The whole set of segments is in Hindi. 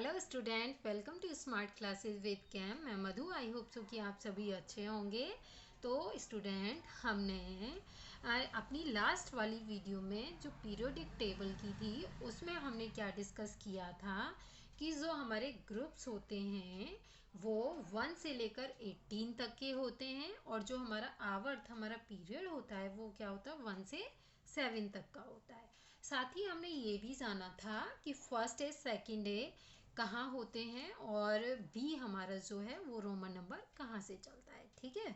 Hello student, welcome to smart classes with कैम। मैं मधु। आई होप सो कि आप सभी अच्छे होंगे। तो स्टूडेंट, हमने अपनी लास्ट वाली वीडियो में जो पीरियोडिक टेबल की थी उसमें हमने क्या डिस्कस किया था कि जो हमारे ग्रुप्स होते हैं वो 1 से लेकर 18 तक के होते हैं, और जो हमारा आवर्त हमारा पीरियड होता है वो क्या होता है 1 से 7 तक का होता है। साथ ही हमने ये भी जाना था कि फर्स्ट डे सेकंड डे कहाँ होते हैं, और बी हमारा जो है वो रोमन नंबर कहाँ से चलता है। ठीक है।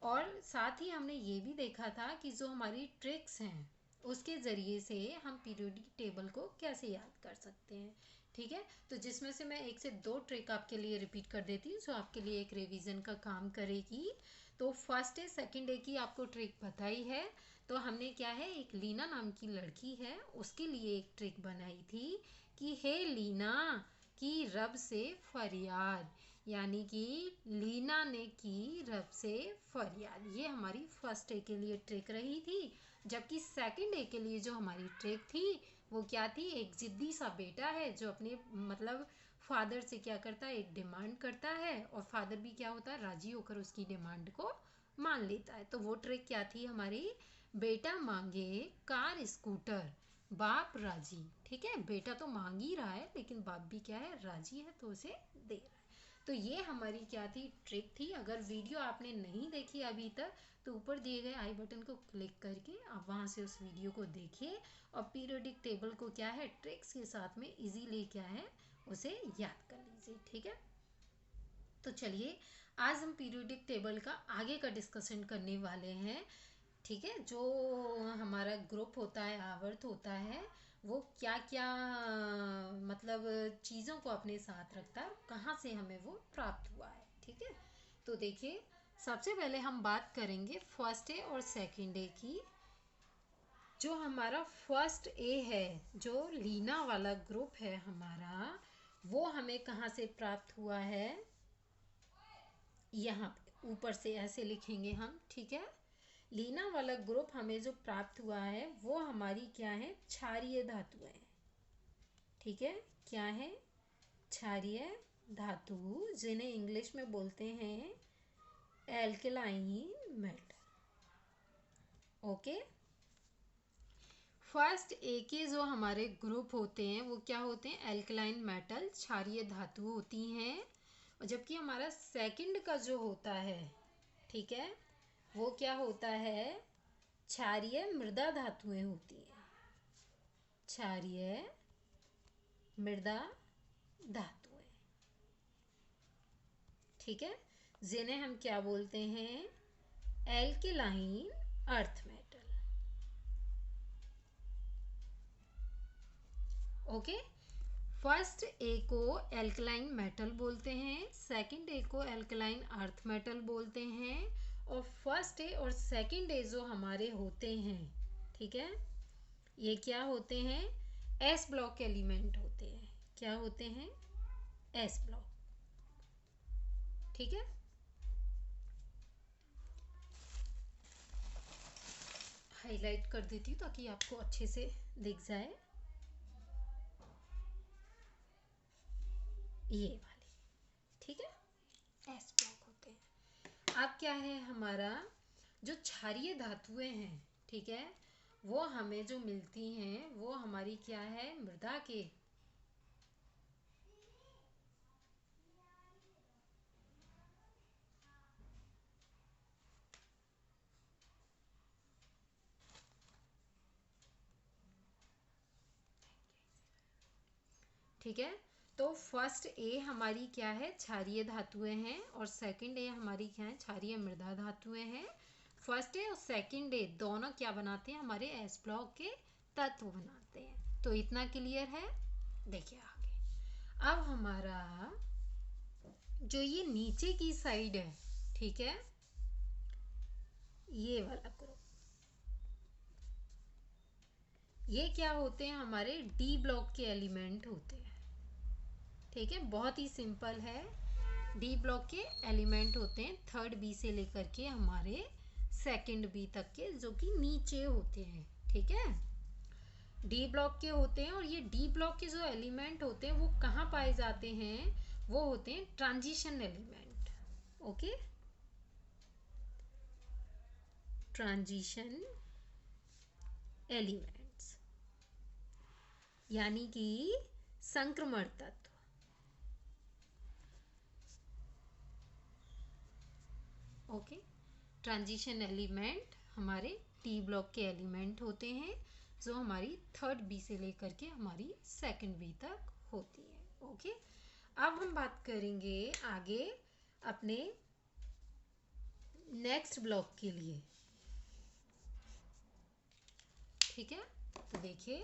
और साथ ही हमने ये भी देखा था कि जो हमारी ट्रिक्स हैं उसके ज़रिए से हम पीरियोडिक टेबल को कैसे याद कर सकते हैं। ठीक है। तो जिसमें से मैं 1 से 2 ट्रिक आपके लिए रिपीट कर देती हूँ जो आपके लिए एक रिवीजन का काम करेगी। तो फर्स्ट डे सेकंड डे की आपको ट्रिक पता ही है। तो हमने क्या है, एक लीना नाम की लड़की है उसके लिए एक ट्रिक बनाई थी कि हे लीना की रब से फरियाद, यानी कि लीना ने की रब से फरियाद। ये हमारी फर्स्ट डे के लिए ट्रिक रही थी। जबकि सेकंड डे के लिए जो हमारी ट्रिक थी वो क्या थी, एक जिद्दी सा बेटा है जो अपने मतलब फादर से क्या करता है, एक डिमांड करता है, और फादर भी क्या होता है, राजी होकर उसकी डिमांड को मान लेता है। तो वो ट्रिक क्या थी हमारी, बेटा मांगे कार स्कूटर बाप राजी। ठीक है, बेटा तो मांग ही रहा है लेकिन बाप भी क्या है, राजी है, तो उसे दे रहा है। तो ये हमारी क्या थी, ट्रिक थी। अगर वीडियो आपने नहीं देखी अभी तक तो ऊपर दिए गए आई बटन को क्लिक करके आप वहाँ से उस वीडियो को देखिए, और पीरियोडिक टेबल को क्या है, ट्रिक्स के साथ में इजीली क्या है उसे याद कर लीजिए। ठीक है। तो चलिए आज हम पीरियोडिक टेबल का आगे का डिस्कशन करने वाले हैं। ठीक है। जो हमारा ग्रुप होता है, आवर्त होता है, वो क्या क्या मतलब चीज़ों को अपने साथ रखता है, कहाँ से हमें वो प्राप्त हुआ है। ठीक है। तो देखिए, सबसे पहले हम बात करेंगे फर्स्ट डे और सेकंड डे की। जो हमारा फर्स्ट ए है, जो लीना वाला ग्रुप है हमारा, वो हमें कहाँ से प्राप्त हुआ है, यहाँ पे ऊपर से ऐसे लिखेंगे हम। ठीक है। लीना वाला ग्रुप हमें जो प्राप्त हुआ है वो हमारी क्या है, क्षारीय धातुएं हैं। ठीक है। क्या है, क्षारीय धातु, जिन्हें इंग्लिश में बोलते हैं एल्कलाइन मेटल। ओके। फर्स्ट ए के जो हमारे ग्रुप होते हैं वो क्या होते हैं, एल्कलाइन मेटल, क्षारीय धातु होती हैं। और जबकि हमारा सेकंड का जो होता है, ठीक है, वो क्या होता है, क्षारीय मृदा धातुएं होती हैं। क्षारीय मृदा धातुएं। ठीक है। जिन्हें हम क्या बोलते हैं, alkaline earth metal. Okay. First A को एल्कलाइन मेटल बोलते हैं, सेकंड ए को एल्कलाइन अर्थ मेटल बोलते हैं, और फर्स्ट ए और सेकंड ए जो हमारे होते हैं, ठीक है, ये क्या होते हैं, एस ब्लॉक एलिमेंट होते हैं। क्या होते हैं, एस ब्लॉक। ठीक है। हाईलाइट कर देती हूँ ताकि आपको अच्छे से दिख जाए। ये वाली। ठीक है, एस ब्लॉक होते हैं। अब क्या है, हमारा जो क्षारीय धातुएं हैं, ठीक है, वो हमें जो मिलती हैं वो हमारी क्या है, मृदा के ठीक है। तो फर्स्ट ए हमारी क्या है, क्षारीय धातुएं हैं, और सेकंड ए हमारी क्या है, क्षारीय मृदा धातुएं हैं। फर्स्ट ए और सेकंड ए दोनों क्या बनाते हैं, हमारे एस ब्लॉक के तत्व बनाते हैं। तो इतना क्लियर है। देखिए आगे, अब हमारा जो ये नीचे की साइड है, ठीक है, ये वाला ग्रुप, ये क्या होते हैं, हमारे डी ब्लॉक के एलिमेंट होते हैं। ठीक है, बहुत ही सिंपल है। डी ब्लॉक के एलिमेंट होते हैं, थर्ड बी से लेकर के हमारे सेकंड बी तक के, जो कि नीचे होते हैं। ठीक है। डी ब्लॉक के होते हैं, और ये डी ब्लॉक के जो एलिमेंट होते हैं वो कहाँ पाए जाते हैं, वो होते हैं transition element. Okay, transition elements यानी कि संक्रमण तत्व। ओके, ट्रांजिशन एलिमेंट हमारे टी ब्लॉक के एलिमेंट होते हैं जो हमारी थर्ड बी से लेकर के हमारी सेकंड बी तक होती है। ओके, अब हम बात करेंगे आगे अपने नेक्स्ट ब्लॉक के लिए। ठीक है, तो देखिए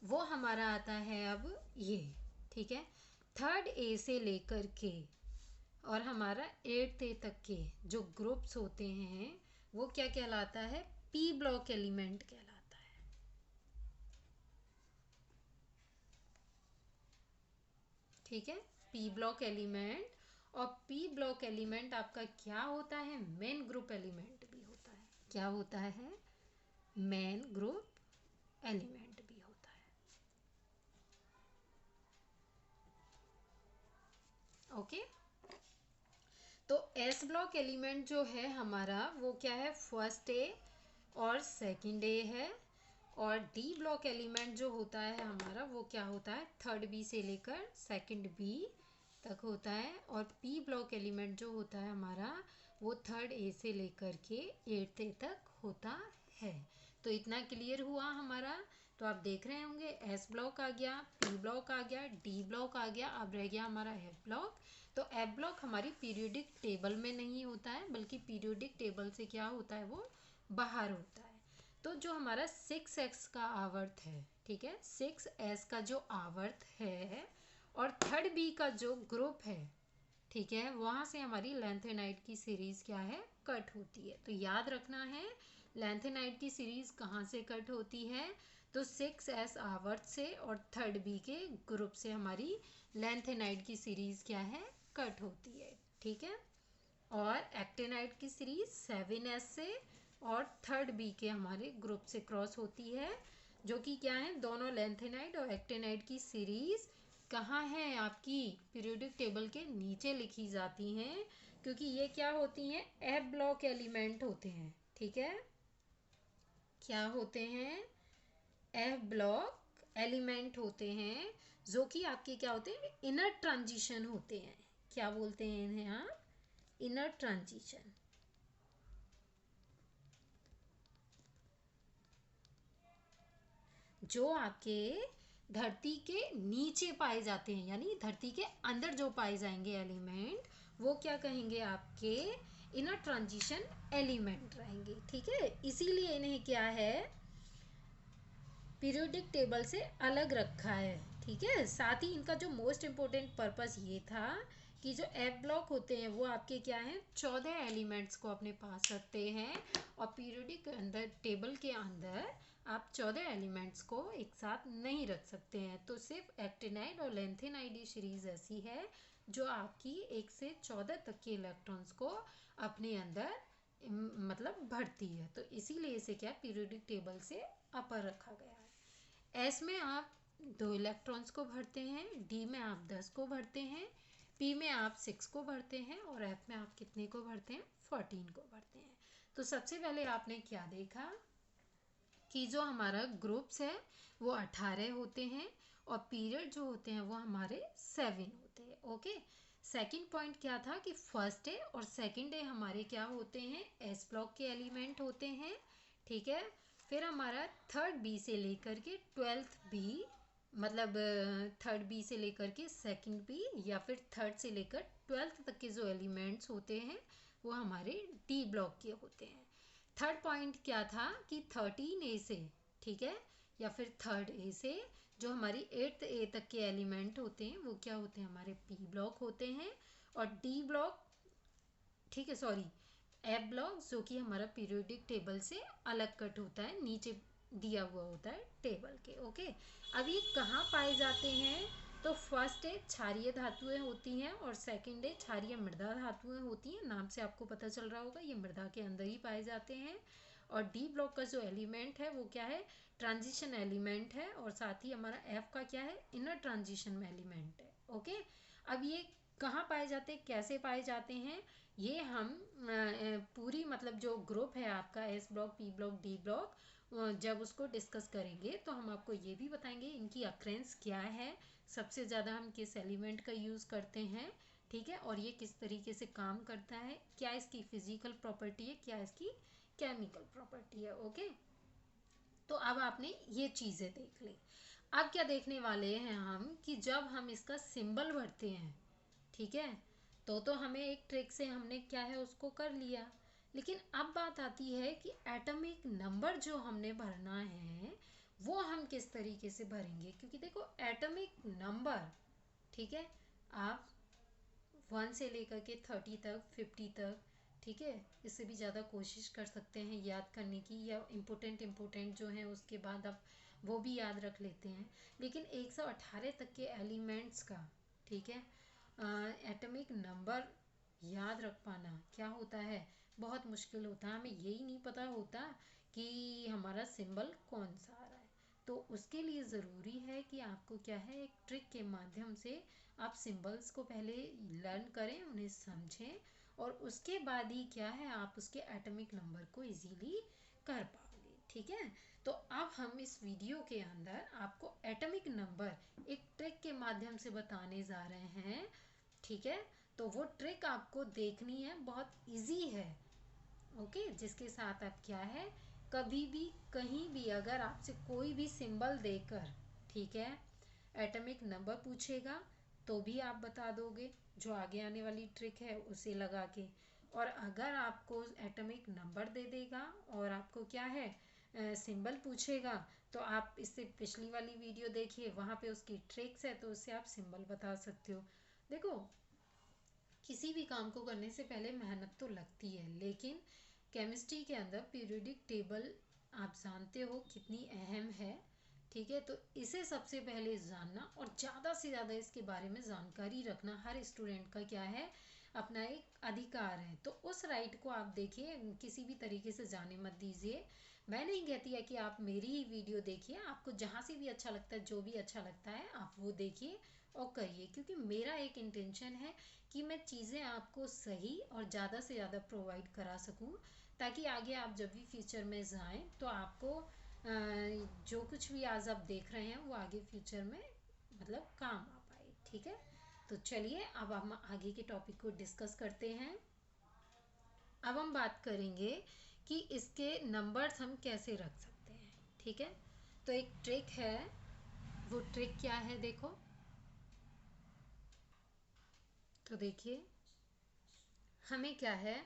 वो हमारा आता है अब ये। ठीक है, थर्ड ए से लेकर के और हमारा एट्थ ए तक के जो ग्रुप्स होते हैं वो क्या कहलाता है, पी ब्लॉक एलिमेंट कहलाता है। ठीक है, पी ब्लॉक एलिमेंट। और पी ब्लॉक एलिमेंट आपका क्या होता है, मेन ग्रुप एलिमेंट भी होता है। क्या होता है, मेन ग्रुप एलिमेंट भी होता है। ओके, तो एस ब्लॉक एलिमेंट जो है हमारा वो क्या है, फर्स्ट ए और सेकंड ए है। और डी ब्लॉक एलिमेंट जो होता है हमारा वो क्या होता है, थर्ड बी से लेकर सेकंड बी तक होता है। और पी ब्लॉक एलिमेंट जो होता है हमारा वो थर्ड ए से लेकर के एट्थ ए तक होता है। तो इतना क्लियर हुआ हमारा। तो आप देख रहे होंगे एस ब्लॉक आ गया, पी ब्लॉक आ गया, डी ब्लॉक आ गया, अब रह गया हमारा एफ ब्लॉक। तो एफ ब्लॉक हमारी पीरियोडिक टेबल में नहीं होता है, बल्कि पीरियोडिक टेबल से क्या होता है, वो बाहर होता है। तो जो हमारा 6x का आवर्त है, ठीक है, 6s का जो आवर्त है और थर्ड बी का जो ग्रुप है, ठीक है, वहाँ से हमारी लेंथेनाइड की सीरीज क्या है, कट होती है। तो याद रखना है लेंथेनाइड की सीरीज कहाँ से कट होती है, तो 6s आवर्त से और थर्ड बी के ग्रुप से हमारी लेंथेनाइड की सीरीज क्या है, कट होती है। ठीक है, और एक्टेनाइड की सीरीज 7s से और थर्ड बी के हमारे ग्रुप से क्रॉस होती है, जो कि क्या है, दोनों लेंथेनाइड और एक्टेनाइड की सीरीज कहाँ है, आपकी पीरियोडिक टेबल के नीचे लिखी जाती हैं, क्योंकि ये क्या होती हैं, एफ ब्लॉक एलिमेंट होते हैं। ठीक है, क्या होते हैं, एफ ब्लॉक एलिमेंट होते हैं, जो कि आपके क्या होते हैं, इनर ट्रांजिशन होते हैं। क्या बोलते हैं इन्हें आप, इनर ट्रांजिशन। जो आपके धरती के नीचे पाए जाते हैं, यानी धरती के अंदर जो पाए जाएंगे एलिमेंट, वो क्या कहेंगे, आपके इनर ट्रांजिशन एलिमेंट रहेंगे। ठीक है, इसीलिए इन्हें क्या है, पीरियोडिक टेबल से अलग रखा है। ठीक है, साथ ही इनका जो मोस्ट इम्पोर्टेंट पर्पस ये था कि जो एफ ब्लॉक होते हैं वो आपके क्या हैं, 14 एलिमेंट्स को अपने पास रखते हैं। और पीरियोडिक अंदर टेबल के अंदर आप 14 एलिमेंट्स को एक साथ नहीं रख सकते हैं। तो सिर्फ एक्टिनाइड और लेंथेनाइड सीरीज ऐसी है जो आपकी 1 से 14 तक के इलेक्ट्रॉन्स को अपने अंदर मतलब भरती है। तो इसीलिए इसे क्या पीरियोडिक टेबल से अपर रखा गया है। एस में आप 2 इलेक्ट्रॉन्स को भरते हैं, डी में आप 10 को भरते हैं, पी में आप 6 को भरते हैं, और एफ में आप कितने को भरते हैं, 14 को भरते हैं। तो सबसे पहले आपने क्या देखा कि जो हमारा ग्रुप्स है वो 18 होते हैं और पीरियड जो होते हैं वो हमारे 7 होते हैं। ओके, सेकंड पॉइंट क्या था कि फर्स्ट डे और सेकंड डे हमारे क्या होते हैं, एस ब्लॉक के एलिमेंट होते हैं। ठीक है, फिर हमारा थर्ड बी से लेकर के 12th बी, मतलब थर्ड बी से लेकर के सेकंड बी, या फिर थर्ड से लेकर 12th तक के जो एलिमेंट्स होते हैं वो हमारे डी ब्लॉक के होते हैं। थर्ड पॉइंट क्या था कि 13 ए से, ठीक है, या फिर थर्ड ए से जो हमारी 8th ए तक के एलिमेंट होते हैं वो क्या होते हैं, हमारे पी ब्लॉक होते हैं। और डी ब्लॉक, ठीक है, सॉरी, एफ ब्लॉक जो कि हमारा पीरियोडिक टेबल से अलग कट होता है, नीचे दिया हुआ होता है टेबल के। ओके, अब ये कहाँ पाए जाते हैं, तो फर्स्ट है क्षारीय धातुएं होती हैं और सेकंड है क्षारीय मृदा धातुएं होती हैं। नाम से आपको पता चल रहा होगा ये मृदा के अंदर ही पाए जाते हैं। और डी ब्लॉक का जो एलिमेंट है वो क्या है, ट्रांजिशन एलिमेंट है, और साथ ही हमारा एफ का क्या है, इनर ट्रांजिशन एलिमेंट है। ओके, अब ये कहाँ पाए जाते हैं, कैसे पाए जाते हैं, ये हम पूरी मतलब जो ग्रुप है आपका S block, P block, D block, जब उसको डिस्कस करेंगे तो हम आपको ये भी बताएंगे इनकी अक्रेंस क्या है, सबसे ज़्यादा हम किस एलिमेंट का यूज़ करते हैं, ठीक है, और ये किस तरीके से काम करता है, क्या इसकी फिजिकल प्रॉपर्टी है, क्या इसकी केमिकल प्रॉपर्टी है। ओके, तो अब आपने ये चीज़ें देख ली। अब क्या देखने वाले हैं हम कि जब हम इसका सिंबल भरते हैं, ठीक है, तो हमें एक ट्रिक से हमने क्या है उसको कर लिया, लेकिन अब बात आती है कि एटॉमिक नंबर जो हमने भरना है वो हम किस तरीके से भरेंगे, क्योंकि देखो एटॉमिक नंबर, ठीक है, आप 1 से लेकर के 30 तक, 50 तक, ठीक है, इससे भी ज़्यादा कोशिश कर सकते हैं याद करने की, या इम्पोर्टेंट जो हैं उसके बाद आप वो भी याद रख लेते हैं, लेकिन 118 तक के एलिमेंट्स का, ठीक है, एटॉमिक नंबर याद रख पाना क्या होता है, बहुत मुश्किल होता है। हमें यही नहीं पता होता कि हमारा सिंबल कौन सा आ रहा है, तो उसके लिए ज़रूरी है कि आपको क्या है, एक ट्रिक के माध्यम से आप सिंबल्स को पहले लर्न करें, उन्हें समझें, और उसके बाद ही क्या है आप उसके एटॉमिक नंबर को इजीली कर पाओगे, ठीक है। तो अब हम इस वीडियो के अंदर आपको एटॉमिक नंबर एक ट्रिक के माध्यम से बताने जा रहे हैं, ठीक है, तो वो ट्रिक आपको देखनी है, बहुत इजी है। ओके, जिसके साथ आप क्या है, कभी भी कहीं भी अगर आपसे कोई भी सिंबल देकर, ठीक है, एटॉमिक नंबर पूछेगा तो भी आप बता दोगे, जो आगे आने वाली ट्रिक है उसे लगा के, और अगर आपको एटॉमिक नंबर दे देगा और आपको क्या है सिंबल पूछेगा, तो आप इससे पिछली वाली वीडियो देखिए, वहाँ पे उसकी ट्रिक्स है, तो उससे आप सिंबल बता सकते हो। देखो, किसी भी काम को करने से पहले मेहनत तो लगती है, लेकिन केमिस्ट्री के अंदर पीरियोडिक टेबल आप जानते हो कितनी अहम है, ठीक है, तो इसे सबसे पहले जानना और ज़्यादा से ज़्यादा इसके बारे में जानकारी रखना हर स्टूडेंट का क्या है, अपना एक अधिकार है। तो उस राइट को आप देखिए, किसी भी तरीके से जाने मत दीजिए। मैं नहीं कहती है कि आप मेरी ही वीडियो देखिए, आपको जहाँ से भी अच्छा लगता है, जो भी अच्छा लगता है आप वो देखिए और करिए, क्योंकि मेरा एक इंटेंशन है कि मैं चीज़ें आपको सही और ज़्यादा से ज़्यादा प्रोवाइड करा सकूं, ताकि आगे आप जब भी फ्यूचर में जाएं तो आपको जो कुछ भी आज आप देख रहे हैं वो आगे फ्यूचर में मतलब काम आ पाए, ठीक है। तो चलिए अब हम आगे के टॉपिक को डिस्कस करते हैं। अब हम बात करेंगे कि इसके नंबर्स हम कैसे रख सकते हैं, ठीक है। तो एक ट्रिक है, वो ट्रिक क्या है देखो, तो देखिए हमें क्या है,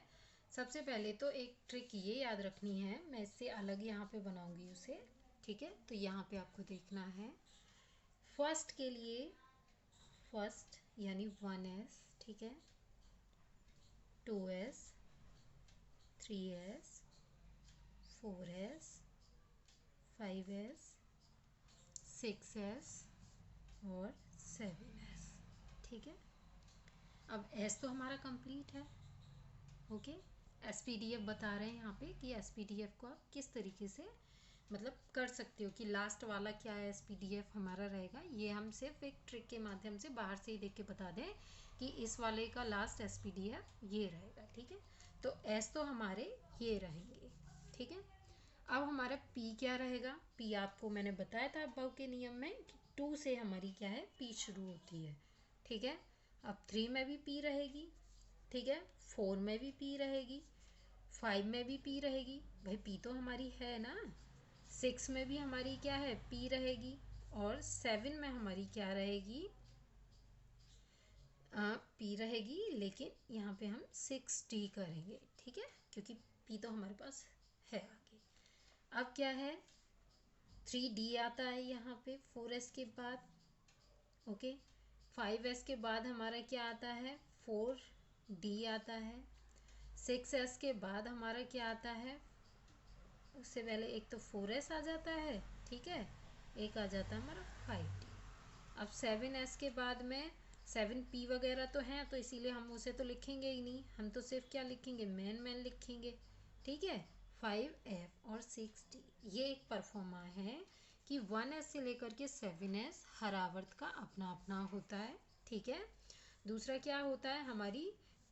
सबसे पहले तो एक ट्रिक ये याद रखनी है, मैं इससे अलग यहाँ पे बनाऊंगी उसे, ठीक है। तो यहाँ पे आपको देखना है, फर्स्ट के लिए फर्स्ट यानी 1s, ठीक है, 2s, 3s, 4s, 5s, 6s और 7s, ठीक है। अब s तो हमारा कंप्लीट है। ओके, एसपीडीएफ बता रहे हैं यहाँ पे कि एसपीडीएफ को आप किस तरीके से मतलब कर सकते हो, कि लास्ट वाला क्या है एसपीडीएफ हमारा रहेगा, ये हम सिर्फ एक ट्रिक के माध्यम से बाहर से ही देख के बता दें कि इस वाले का लास्ट एसपीडीएफ ये रहेगा, ठीक है। तो एस तो हमारे ये रहेंगे, ठीक है। अब हमारा पी क्या रहेगा, पी आपको मैंने बताया था अबव के नियम में कि 2 से हमारी क्या है पी शुरू होती है, ठीक है। अब 3 में भी पी रहेगी, ठीक है, 4 में भी पी रहेगी, 5 में भी पी रहेगी, भाई पी तो हमारी है ना, 6 में भी हमारी क्या है पी रहेगी, और 7 में हमारी क्या रहेगी पी रहेगी, लेकिन यहाँ पे हम 6D करेंगे, ठीक है, क्योंकि पी तो हमारे पास है आगे। अब क्या है 3D आता है यहाँ पे 4S के बाद, ओके, 5S के बाद हमारा क्या आता है 4D आता है, 6S के बाद हमारा क्या आता है, उससे पहले एक तो 4S आ जाता है, ठीक है, एक आ जाता है हमारा 5D। अब 7S के बाद में 7P वगैरह तो हैं, तो इसीलिए हम उसे तो लिखेंगे ही नहीं, हम तो सिर्फ क्या लिखेंगे मेन लिखेंगे, ठीक है। 5F और 6D। ये एक परफॉर्मा है कि 1S से लेकर के 7S हर आवर्त का अपना अपना होता है, ठीक है। दूसरा क्या होता है, हमारी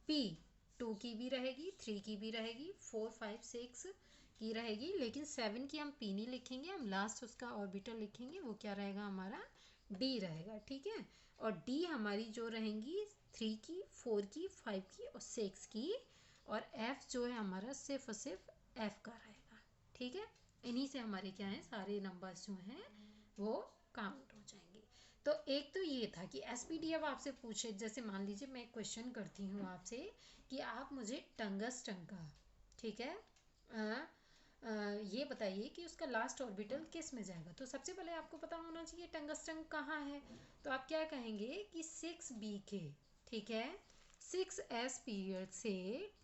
P 2 की भी रहेगी, 3 की भी रहेगी, 4 5 6 की रहेगी, लेकिन 7 की हम P नहीं लिखेंगे, हम लास्ट उसका ऑर्बिटल लिखेंगे, वो क्या रहेगा हमारा D रहेगा, ठीक है। और D हमारी जो रहेंगी 3 की, 4 की, 5 की और 6 की, और F जो है हमारा सिर्फ और सिर्फ F का रहेगा, ठीक है। इन्हीं से हमारे क्या है सारे नंबर्स जो हैं वो काउंट हो जाएंगे। तो एक तो ये था कि एसपीडी अब आपसे पूछे, जैसे मान लीजिए मैं क्वेश्चन करती हूँ आपसे कि आप मुझे टंगस्टन का, ठीक है, ये बताइए कि उसका लास्ट ऑर्बिटल किस में जाएगा। तो सबसे पहले आपको पता होना चाहिए टंगस्टन कहाँ है। तो आप क्या कहेंगे कि 6B के, ठीक है, 6S पीरियड से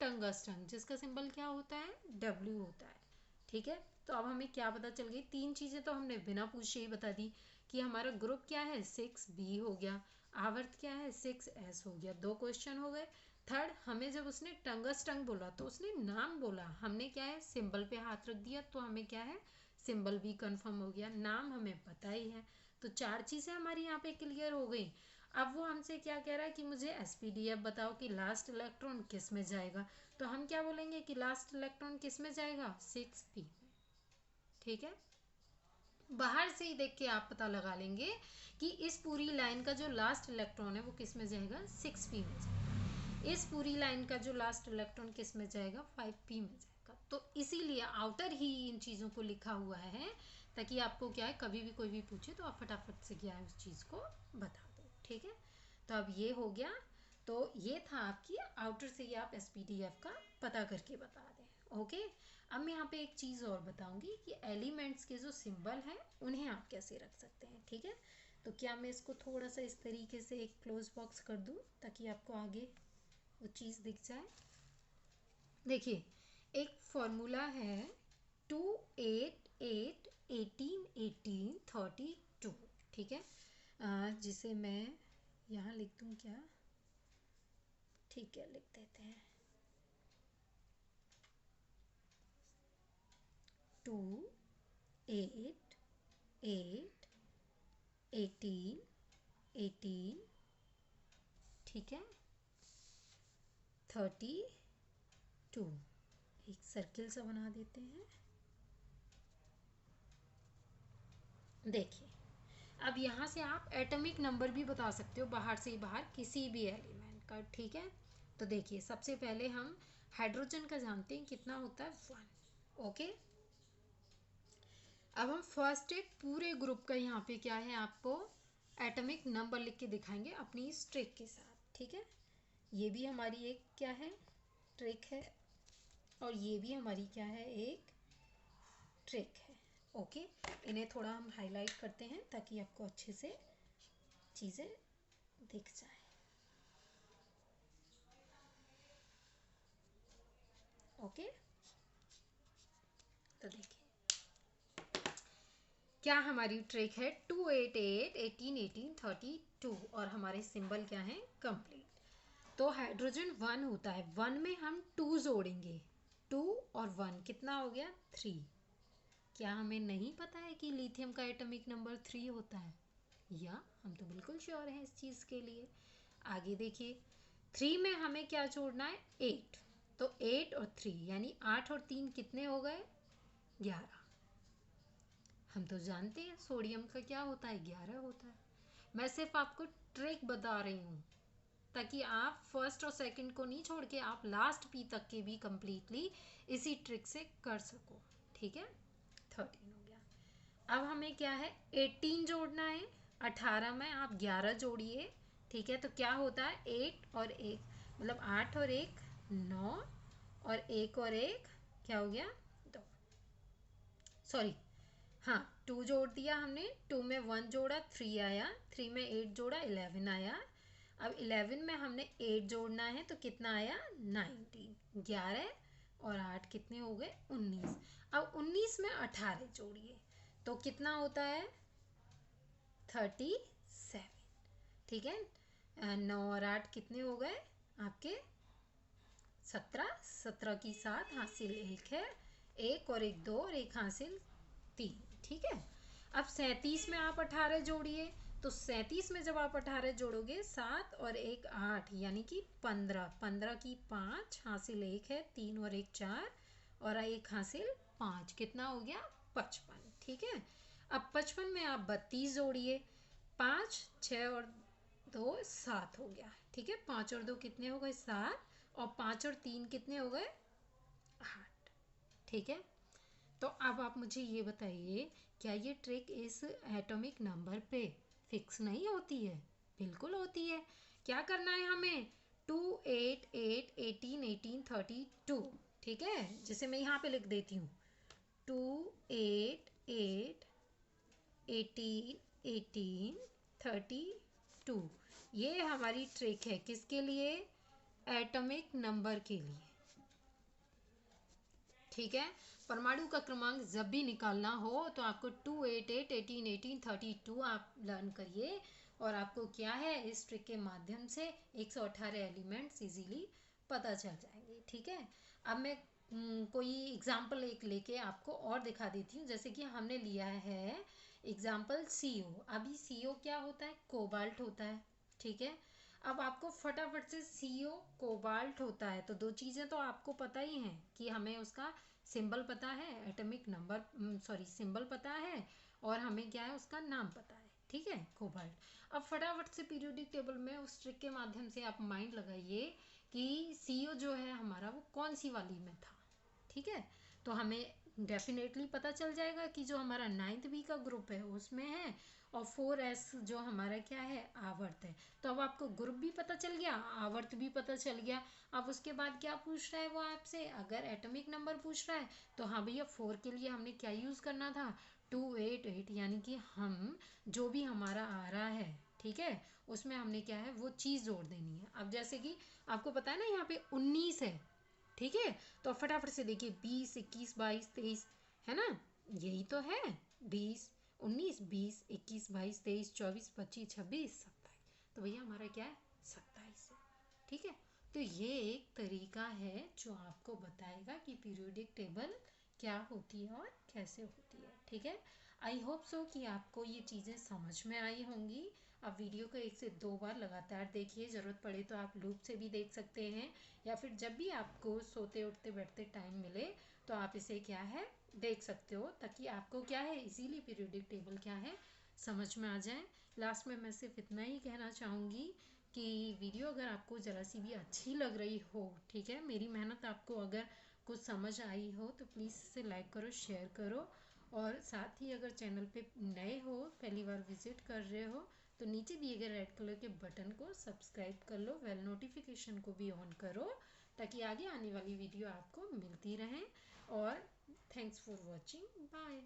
टंगस्टन, जिसका सिंबल क्या होता है, W होता है, ठीक है। तो अब हमें क्या पता चल गई, तीन चीज़ें तो हमने बिना पूछे ही बता दी कि हमारा ग्रुप क्या है 6B हो गया, आवर्त क्या है 6S हो गया, दो क्वेश्चन हो गए। थर्ड, हमें जब उसने टंगस्टन बोला तो उसने नाम बोला, हमने क्या है सिंबल पे हाथ रख दिया, तो हमें क्या है सिंबल भी कंफर्म हो गया, नाम हमें पता ही है। तो चार चीज़ें हमारी यहाँ पे क्लियर हो गई। अब वो हमसे क्या कह रहा है कि मुझे एसपीडीएफ बताओ कि लास्ट इलेक्ट्रॉन किस में जाएगा। तो हम क्या बोलेंगे कि लास्ट इलेक्ट्रॉन किस में जाएगा 6p में, ठीक है। बाहर से ही देख के आप पता लगा लेंगे कि इस पूरी लाइन का जो लास्ट इलेक्ट्रॉन है वो किस में जाएगा 6p में जाएगा, इस पूरी लाइन का जो लास्ट इलेक्ट्रॉन किस में जाएगा 5p में जाएगा। तो इसीलिए आउटर ही इन चीज़ों को लिखा हुआ है, ताकि आपको क्या है कभी भी कोई भी पूछे तो आप फटाफट से क्या है उस चीज़ को बता दो, ठीक है। तो अब ये हो गया। तो ये था आपकी आउटर से ही आप एसपीडीएफ का पता करके बता दें, ओके। अब मैं यहाँ पे एक चीज़ और बताऊंगी कि एलिमेंट्स के जो सिंबल हैं उन्हें आप कैसे रख सकते हैं, ठीक है। तो क्या मैं इसको थोड़ा सा इस तरीके से एक क्लोज बॉक्स कर दूँ ताकि आपको आगे वो चीज़ दिख जाए। देखिए एक फॉर्मूला है 2 8 8 18 18 32, ठीक है, जिसे मैं यहाँ लिख दूँ क्या, ठीक है लिख देते हैं 2 8 8 18 18, ठीक है 32, एक सर्किल सा बना देते हैं। देखिए अब यहाँ से आप एटॉमिक नंबर भी बता सकते हो बाहर से ही, बाहर किसी भी एलिमेंट का, ठीक है। तो देखिए सबसे पहले हम हाइड्रोजन का जानते हैं कितना होता है 1, ओके। अब हम फर्स्ट एक पूरे ग्रुप का यहाँ पे क्या है आपको एटॉमिक नंबर लिख के दिखाएंगे अपनी इस ट्रिक के साथ, ठीक है। ये भी हमारी एक क्या है ट्रिक है, और ये भी हमारी क्या है एक ट्रिक है, ओके। इन्हें थोड़ा हम हाईलाइट करते हैं ताकि आपको अच्छे से चीज़ें दिख जाए, ओके। तो देखिए क्या हमारी ट्रिक है 2 8 8 18 18 32, और हमारे सिंबल क्या है कंप्लीट। तो हाइड्रोजन 1 होता है, 1 में हम 2 जोड़ेंगे, 2 और 1 कितना हो गया 3। क्या हमें नहीं पता है कि लिथियम का एटॉमिक नंबर 3 होता है, या हम तो बिल्कुल श्योर हैं इस चीज़ के लिए। आगे देखिए 3 में हमें क्या जोड़ना है 8, तो 8 और 3 यानी 8 और 3 कितने हो गए 11। हम तो जानते हैं सोडियम का क्या होता है 11 होता है। मैं सिर्फ आपको ट्रिक बता रही हूँ ताकि आप फर्स्ट और सेकंड को नहीं छोड़ के आप लास्ट पी तक के भी कंप्लीटली इसी ट्रिक से कर सको, ठीक है। 13 हो गया। अब हमें क्या है 18 जोड़ना है, 18 में आप 11 जोड़िए, ठीक है। तो क्या होता है 8 और 1 मतलब 8 और 1 9, और 1 और 1 क्या हो गया 2, सॉरी हाँ 2 जोड़ दिया हमने, 2 में 1 जोड़ा 3 आया, 3 में 8 जोड़ा 11 आया। अब 11 में हमने 8 जोड़ना है तो कितना आया 19, 11 और 8 कितने हो गए 19। अब 19 में 18 जोड़िए तो कितना होता है 37, ठीक है। 9 और 8 कितने हो गए आपके 17, 17 की 7 हाथ से लिख है एक और एक 2 और एक हासिल 3। ठीक है, अब 37 में आप 18 जोड़िए, तो 37 में जब आप 18 जोड़ोगे 7 और एक 8 यानी कि 15, 15 की 5 हासिल 1 है, 3 और एक 4 और एक हासिल 5, कितना हो गया 55। ठीक है, अब 55 में आप 32 जोड़िए, 5 6 और 2 7 हो गया। ठीक है, 5 और 2 कितने हो गए 7 और 5 और 3 कितने हो गए 8। ठीक है, तो अब आप मुझे ये बताइए, क्या ये ट्रिक इस एटॉमिक नंबर पे फिक्स नहीं होती है? बिल्कुल होती है। क्या करना है हमें? 2 8 8 18 18 32। ठीक है, जैसे मैं यहाँ पे लिख देती हूँ 2 8 8 18 18 32। ये हमारी ट्रिक है, किसके लिए? एटॉमिक नंबर के लिए। ठीक है, परमाणु का क्रमांक जब भी निकालना हो तो आपको 2 8 8 18 18 32 आप लर्न करिए, और आपको क्या है इस ट्रिक के माध्यम से 118 एलिमेंट्स इजीली पता चल जाएंगे। ठीक है, अब मैं कोई एग्जाम्पल एक लेके आपको और दिखा देती हूँ। जैसे कि हमने लिया है एग्जाम्पल CO। अभी CO क्या होता है? कोबाल्ट होता है। ठीक है, अब आपको फटाफट से CO कोबाल्ट होता है तो दो चीज़ें तो आपको पता ही हैं कि हमें उसका सिंबल पता है, एटॉमिक नंबर सॉरी सिंबल पता है, और हमें क्या है उसका नाम पता है। ठीक है, कोबाल्ट। अब फटाफट से पीरियोडिक टेबल में उस ट्रिक के माध्यम से आप माइंड लगाइए कि CO जो है हमारा वो कौन सी वाली में था। ठीक है, तो हमें डेफिनेटली पता चल जाएगा कि जो हमारा 9th बी का ग्रुप है उसमें है, और 4S जो हमारा क्या है आवर्त है। तो अब आपको ग्रुप भी पता चल गया, आवर्त भी पता चल गया। अब उसके बाद क्या पूछ रहा है वो आपसे? अगर एटॉमिक नंबर पूछ रहा है तो हाँ भैया 4 के लिए हमने क्या यूज़ करना था? 2 8 8, यानी कि हम जो भी हमारा आ रहा है, ठीक है, उसमें हमने क्या है वो चीज़ जोड़ देनी है। अब जैसे कि आपको पता है ना यहाँ पे 19 है। ठीक है, तो फटाफट से देखिए 20 21 22 23 है ना, यही तो है। 20 19 20 21 22 23 24 25 26 27, तो भैया हमारा क्या है 27 है। ठीक है, तो ये एक तरीका है जो आपको बताएगा कि पीरियोडिक टेबल क्या होती है और कैसे होती है। ठीक है, आई होप सो कि आपको ये चीज़ें समझ में आई होंगी। आप वीडियो को 1 से 2 बार लगातार देखिए, ज़रूरत पड़े तो आप लूप से भी देख सकते हैं, या फिर जब भी आपको सोते उठते बैठते टाइम मिले तो आप इसे क्या है देख सकते हो, ताकि आपको क्या है इजीली पीरियोडिक टेबल क्या है समझ में आ जाए। लास्ट में मैं सिर्फ इतना ही कहना चाहूँगी कि वीडियो अगर आपको ज़रा सी भी अच्छी लग रही हो, ठीक है, मेरी मेहनत आपको अगर कुछ समझ आई हो तो प्लीज़ इसे लाइक करो, शेयर करो, और साथ ही अगर चैनल पे नए हो, पहली बार विजिट कर रहे हो, तो नीचे दिए गए रेड कलर के बटन को सब्सक्राइब कर लो, बेल नोटिफिकेशन को भी ऑन करो, ताकि आगे आने वाली वीडियो आपको मिलती रहें। और थैंक्स फॉर वॉचिंग, बाय।